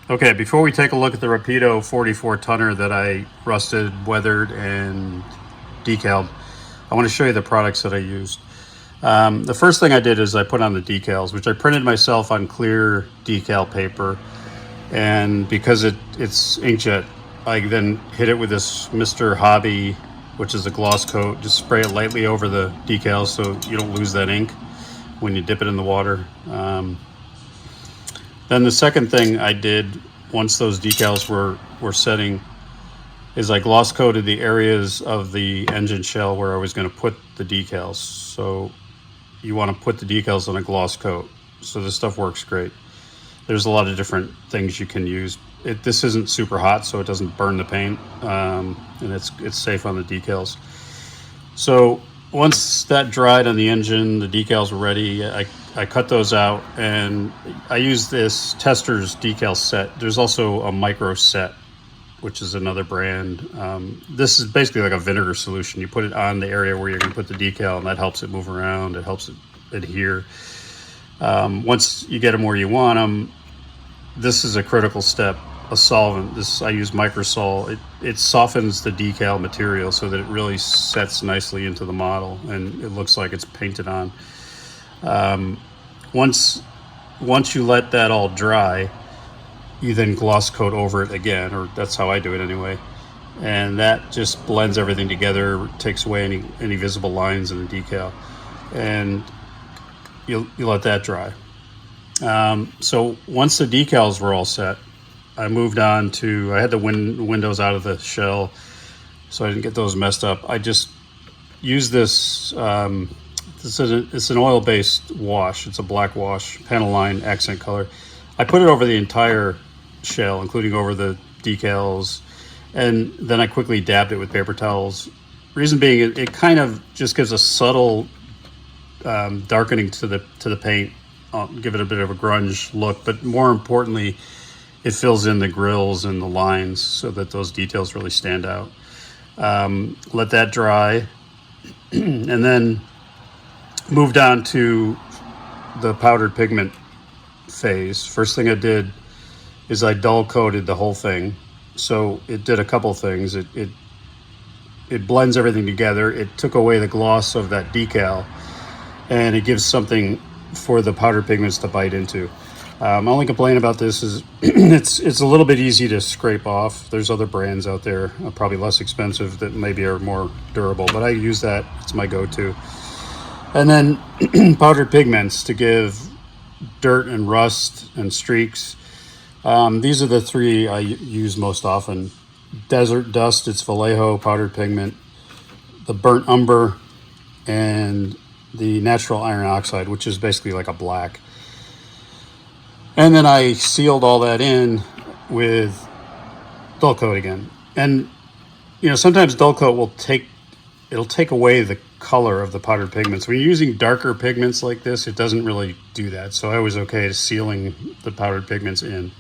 Okay, before we take a look at the Rapido 44 tonner that I rusted, weathered, and decaled, I want to show you the products that I used. The first thing I did is I put on the decals, which I printed myself on clear decal paper. And because it's inkjet, I then hit it with this Mr. Hobby, which is a gloss coat. Just spray it lightly over the decals so you don't lose that ink when you dip it in the water. Then the second thing I did once those decals were setting is I gloss coated the areas of the engine shell where I was going to put the decals. So you want to put the decals on a gloss coat. So this stuff works great. There's a lot of different things you can use. This isn't super hot, so it doesn't burn the paint, and it's safe on the decals. So once that dried on the engine, the decals were ready. I cut those out, and I used this Tester's decal set. There's also a micro set, which is another brand. This is basically like a vinegar solution. You put it on the area where you're going to put the decal, and that helps it move around. It helps it adhere. Once you get them where you want them, this is a critical step. A solvent. I use microsol. It softens the decal material so that it really sets nicely into the model, and it looks like it's painted on. Once you let that all dry, you then gloss coat over it again, or that's how I do it anyway. And that just blends everything together, takes away any visible lines in the decal, and you let that dry. So once the decals were all set, I moved on to, I had the windows out of the shell so I didn't get those messed up. I just used this, it's an oil-based wash. It's a black wash, Panaline accent color. I put it over the entire shell, including over the decals, and then I quickly dabbed it with paper towels. Reason being, it kind of just gives a subtle darkening to the paint, give it a bit of a grunge look, but more importantly, it fills in the grills and the lines so that those details really stand out. Let that dry, and then moved on to the powdered pigment phase. First thing I did is I dull coated the whole thing. So it did a couple things. It blends everything together. It took away the gloss of that decal, and it gives something for the powdered pigments to bite into. My only complaint about this is it's a little bit easy to scrape off. There's other brands out there, probably less expensive, that maybe are more durable, but I use that. It's my go-to. And then powdered pigments to give dirt and rust and streaks. These are the three I use most often. Desert Dust, it's Vallejo powdered pigment, the Burnt Umber, and the Natural Iron Oxide, which is basically like a black. And then I sealed all that in with dull coat again. And sometimes dull coat will take away the color of the powdered pigments. When you're using darker pigments like this, it doesn't really do that. So I was okay sealing the powdered pigments in.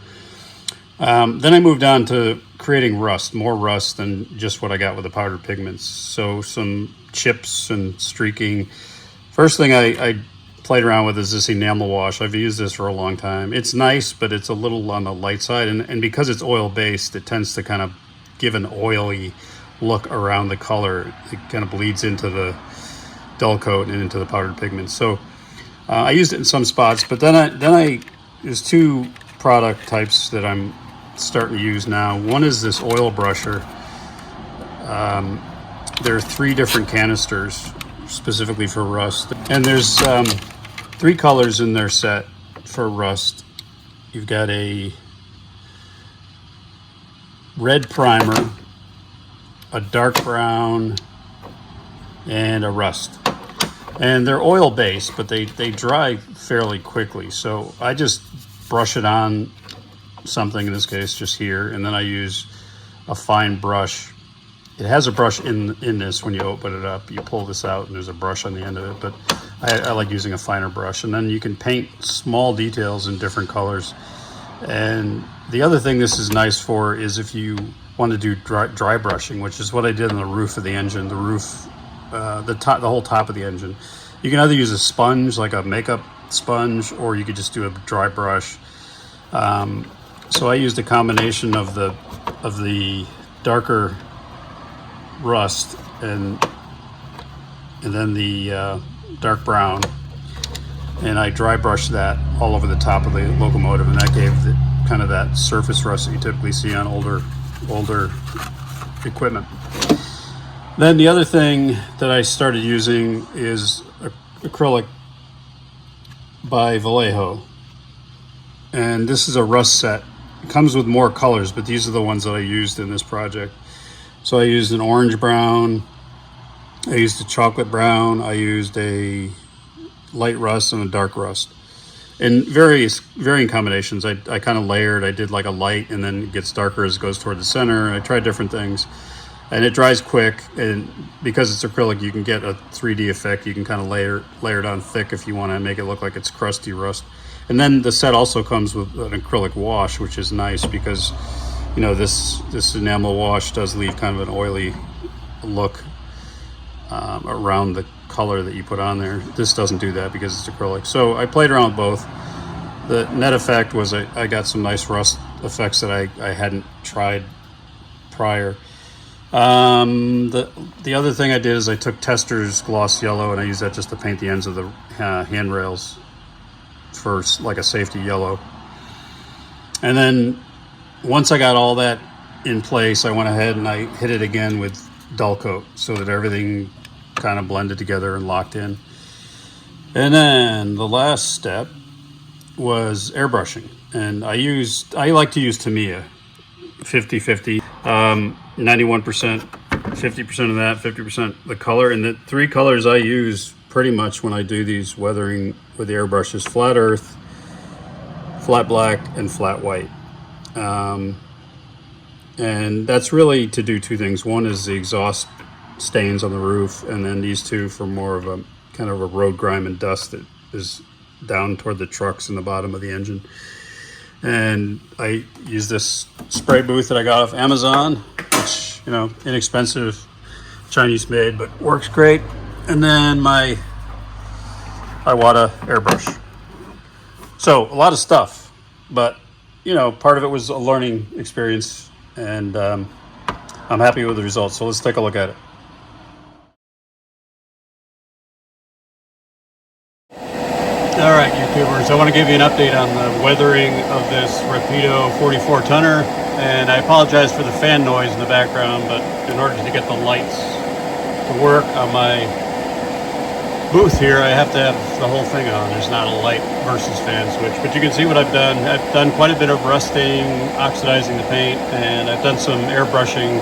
Then I moved on to creating rust, more rust than just what I got with the powdered pigments. So some chips and streaking. First thing I played around with is this enamel wash. I've used this for a long time. It's nice, but it's a little on the light side. And because it's oil-based, it tends to kind of give an oily look around the color. It kind of bleeds into the dull coat and into the powdered pigments. So I used it in some spots, but then there's two product types that I'm starting to use now. One is this oil brusher. There are 3 different canisters specifically for rust, and there's 3 colors in their set for rust. You've got a red primer, a dark brown, and a rust. And they're oil based, but they dry fairly quickly. So I just brush it on something, in this case just here, and then I use a fine brush. It has a brush in this. When you open it up, you pull this out and there's a brush on the end of it, but I like using a finer brush. And then you can paint small details in different colors. And the other thing this is nice for is if you want to do dry brushing, which is what I did on the roof of the engine, the whole top of the engine. You can either use a sponge, like a makeup sponge, or you could just do a dry brush. So I used a combination of the darker rust and then the dark brown, and I dry brushed that all over the top of the locomotive, and that gave kind of that surface rust that you typically see on older equipment. Then the other thing that I started using is acrylic by Vallejo, and this is a rust set. It comes with more colors, but these are the ones that I used in this project. So I used an orange brown, I used a chocolate brown, I used a light rust and a dark rust. In varying combinations. I kind of layered. I did like a light, and then it gets darker as it goes toward the center. I tried different things, and it dries quick. And because it's acrylic, you can get a 3D effect. You can kind of layer it on thick if you want to make it look like it's crusty rust. And then the set also comes with an acrylic wash, which is nice because, you know, this enamel wash does leave kind of an oily look around the color that you put on there. This doesn't do that because it's acrylic. So I played around with both. The net effect was I got some nice rust effects that I hadn't tried prior. The other thing I did is I took Tester's gloss yellow, and I used that just to paint the ends of the handrails for like a safety yellow. And then once I got all that in place, I went ahead and I hit it again with dull coat so that everything kind of blended together and locked in. And then the last step was airbrushing, and I like to use Tamiya 50-50, 91%, 50% of that, 50% the color. And the three colors I use pretty much when I do these weathering with the airbrush is flat earth, flat black, and flat white. And that's really to do two things. One is the exhaust stains on the roof, and then these two for more of a kind of a road grime and dust that is down toward the trucks and the bottom of the engine. And I use this spray booth that I got off Amazon, which, you know, inexpensive, Chinese made, but works great. And then my Iwata airbrush. So a lot of stuff, but, you know, part of it was a learning experience, and I'm happy with the results. So let's take a look at it. All right, YouTubers, I want to give you an update on the weathering of this Rapido 44 tonner, and I apologize for the fan noise in the background, but in order to get the lights to work on my booth here, I have to have the whole thing on. There's not a light versus fan switch, but you can see what I've done. I've done quite a bit of rusting, oxidizing the paint, and I've done some airbrushing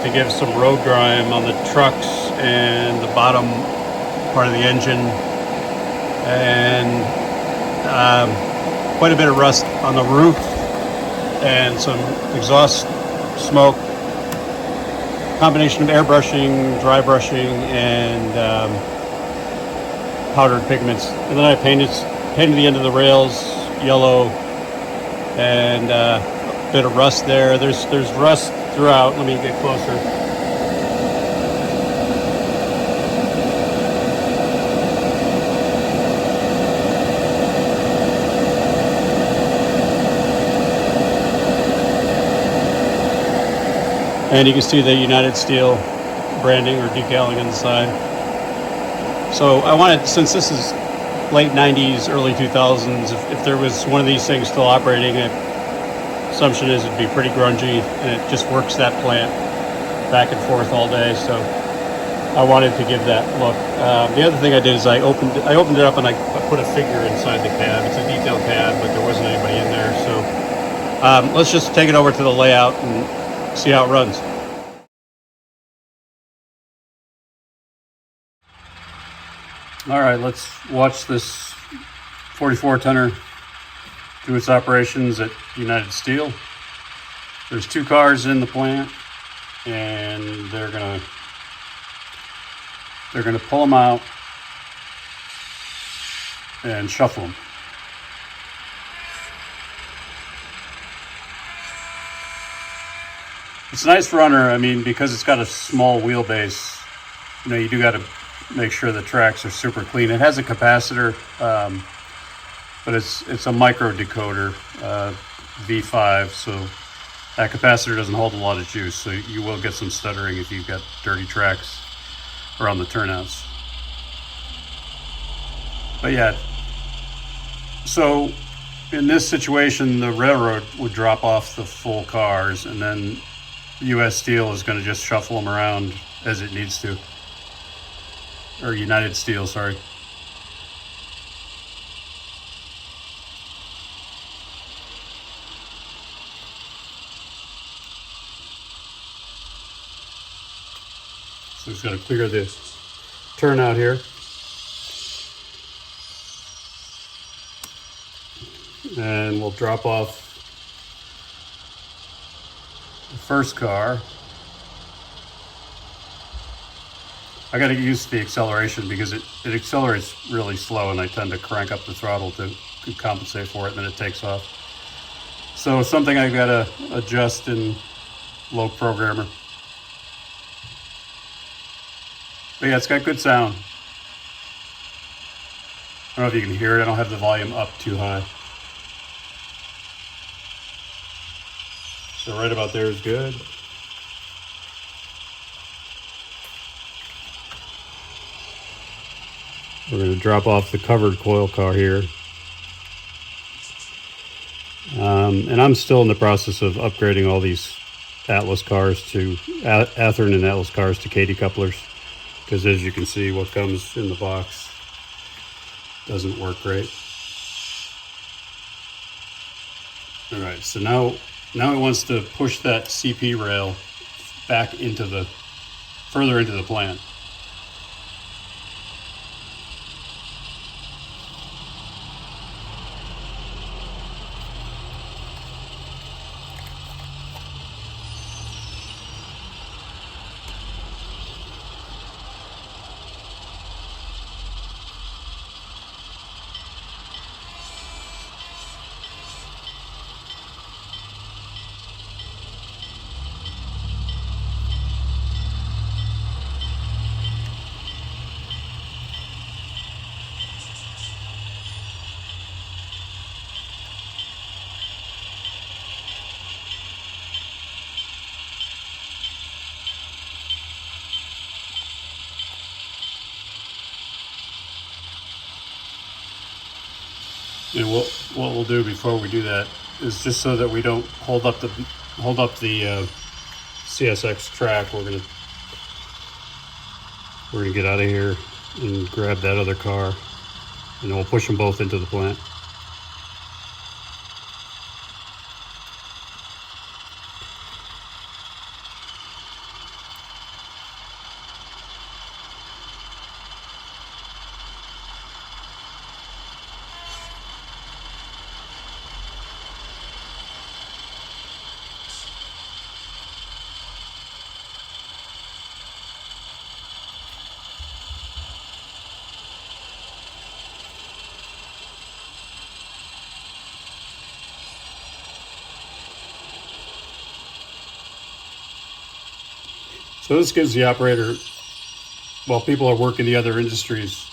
to give some road grime on the trucks and the bottom part of the engine, and quite a bit of rust on the roof, and some exhaust smoke. Combination of airbrushing, dry brushing, and powdered pigments. And then I painted the end of the rails yellow, and a bit of rust there. There's rust throughout. Let me get closer. And you can see the United Steel branding or decaling on the side. So I wanted, since this is late 90s, early 2000s, if there was one of these things still operating, assumption is it'd be pretty grungy, and it just works that plant back and forth all day. So I wanted to give that look. The other thing I did is I opened it up and I put a figure inside the cab. It's a detail cab, but there wasn't anybody in there. So let's just take it over to the layout and see how it runs. All right, let's watch this 44 tonner do its operations at United Steel. There's two cars in the plant, and they're gonna pull them out and shuffle them. It's a nice runner. I mean, because it's got a small wheelbase, you know, you do got to make sure the tracks are super clean. It has a capacitor, but it's a micro decoder, V5, so that capacitor doesn't hold a lot of juice, so you will get some stuttering if you've got dirty tracks around the turnouts. But yeah, so in this situation, the railroad would drop off the full cars, and then US Steel is going to just shuffle them around as it needs to. Or United Steel, sorry. So just got to clear the turnout here. And we'll drop off the first car. I got to get used to the acceleration because it accelerates really slow, and I tend to crank up the throttle to compensate for it, and then it takes off. So something I've got to adjust in Low Programmer. But yeah, it's got good sound. I don't know if you can hear it. I don't have the volume up too high. So right about there is good. We're going to drop off the covered coil car here. And I'm still in the process of upgrading all these Atlas cars to Athearn and Atlas cars to Katy couplers, because as you can see, what comes in the box doesn't work great. All right, so now it wants to push that CP rail back further into the plant. And what we'll do before we do that is, just so that we don't hold up the CSX track, we're gonna get out of here and grab that other car, and then we'll push them both into the plant. So this gives the operator, while people are working the other industries,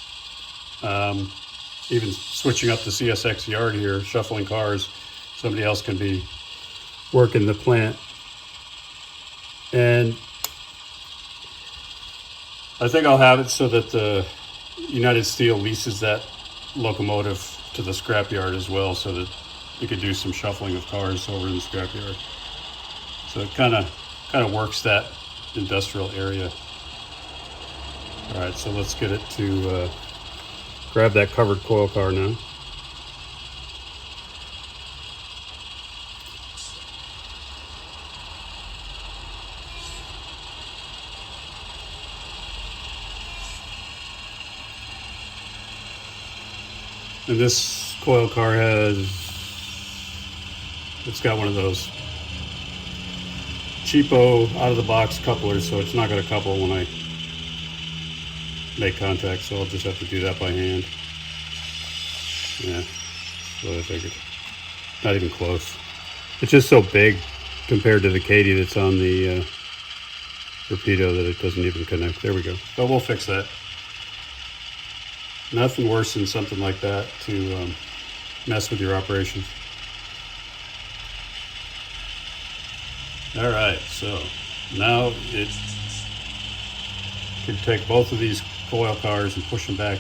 even switching up the CSX yard here, shuffling cars, somebody else can be working the plant. And I think I'll have it so that the United Steel leases that locomotive to the scrapyard as well, so that we could do some shuffling of cars over in the scrapyard. So it kind of works that industrial area. All right, so let's get it to grab that covered coil car now. And this coil car it's got one of those cheapo out of the box couplers, so it's not going to couple when I make contact, so I'll just have to do that by hand. Yeah, that's what I figured. Not even close. It's just so big compared to the Katy that's on the Rapido that it doesn't even connect. There we go. But we'll fix that. Nothing worse than something like that to mess with your operations. All right, so now it can take both of these coil cars and push them back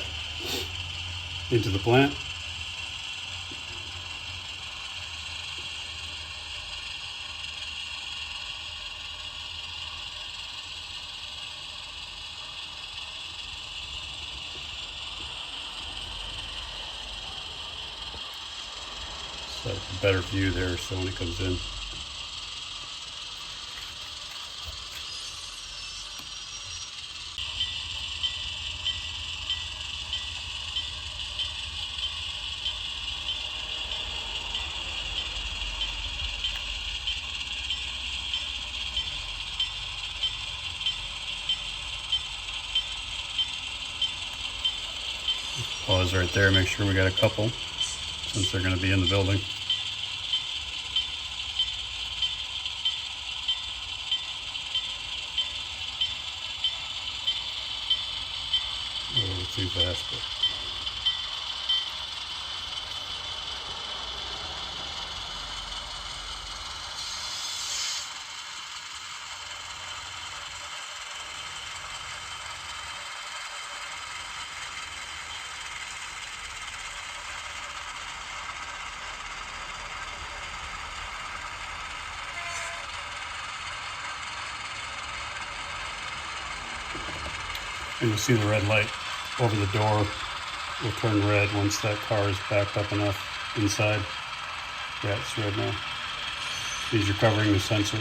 into the plant. So a better view there so when it comes in. Pause right there, make sure we got a couple since they're going to be in the building. A little too fast, but and you'll see the red light over the door will turn red once that car is backed up enough inside. Yeah, it's red now. These are covering the sensor.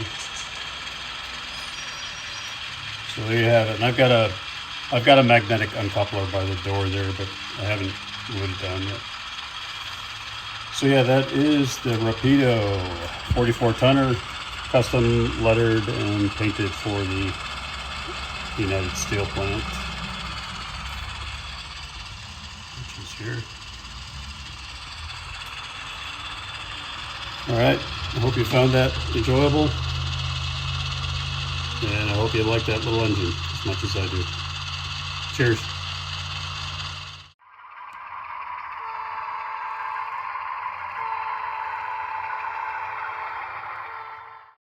So there you have it. And I've got a magnetic uncoupler by the door there, but I haven't glued it down yet. So yeah, that is the Rapido 44 tonner, custom lettered and painted for the United Steel plant, which is here. All right, I hope you found that enjoyable, and I hope you like that little engine as much as I do. Cheers.